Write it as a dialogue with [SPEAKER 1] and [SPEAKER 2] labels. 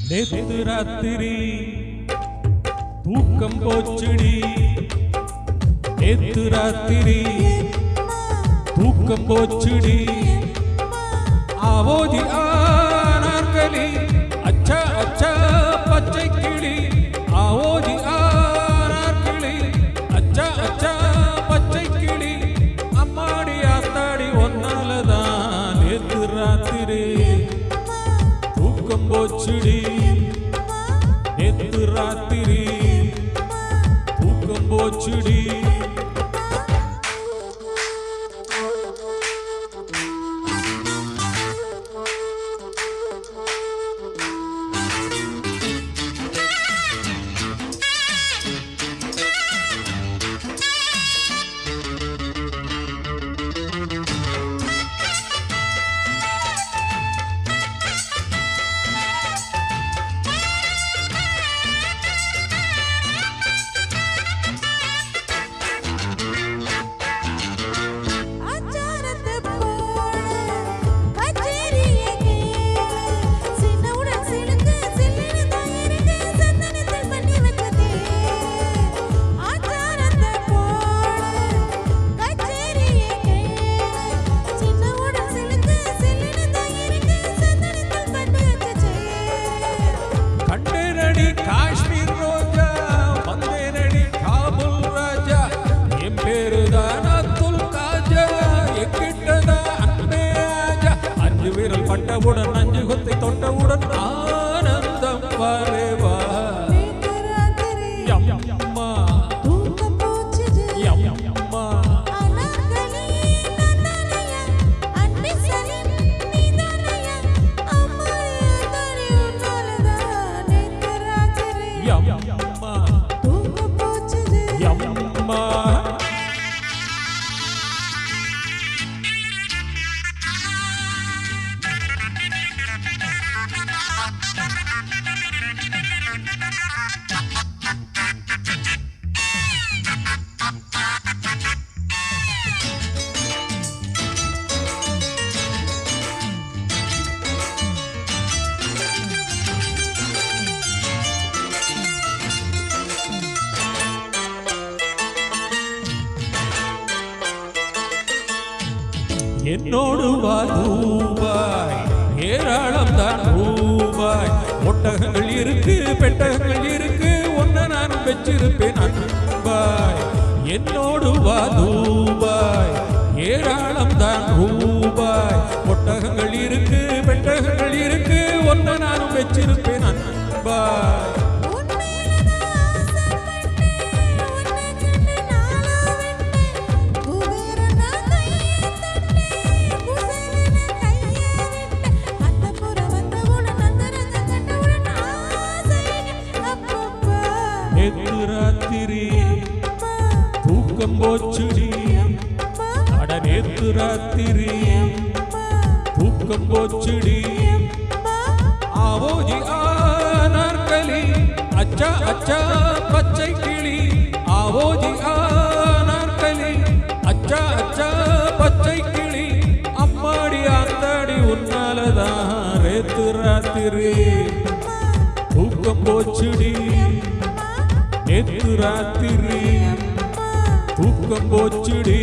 [SPEAKER 1] நேத்து ராத்திரி தூக்கம் போச்சுடி, நேத்து ராத்திரி தூக்கம் போச்சுடி. ஆவோதி ஆனார்களி அச்சா அச்சா பச்சை கிளி, ஆவோதி ஆனார்களி அச்சா அச்சா பச்சை கிளி. அம்மாடி ஆத்தாடி ஒன்னாலதான் நேத்து ராத்திரி தூக்கம் போச்சுடி, நேத்து ராத்திரி தூக்கம் போச்சுடி. பட்டவுடன் நஞ்சு கொத்தை தொட்டவுடன் ஆனந்தம் வரவா. அம்மா அம்மா அம்மா என்னோடு வா ரூபாய், ஏராளம் தான் ரூபாய். ஒட்டகங்கள் இருக்கு, பெட்டகங்கள் இருக்கு, ஒன்ன நான் வச்சிருப்பேன் அன்பாய். என்னோடு வா ரூபாய், ஏராளம் தான் ரூபாய். ஒட்டகங்கள் இருக்கு, பெட்டகங்கள் இருக்கு, ஒன்ன நான் வச்சிருப்பேன் அன்பாய். நேத்து ராத்திரி தூக்கம் போச்சுடி, அட நேத்து ராத்திரி தூக்கம் போச்சுடி. ஆவோஜி ஆனார்களி அச்சா அச்சா பச்சை கிளி, ஆவோஜி ஆனார்களி அச்சா அச்சா பச்சை கிளி. அம்மாடி ஆத்தாடி உன்னாலதான் நேத்து ராத்திரி தூக்கம் போச்சுடி, நேத்து ராத்திரி தூக்கம் போச்சுடி.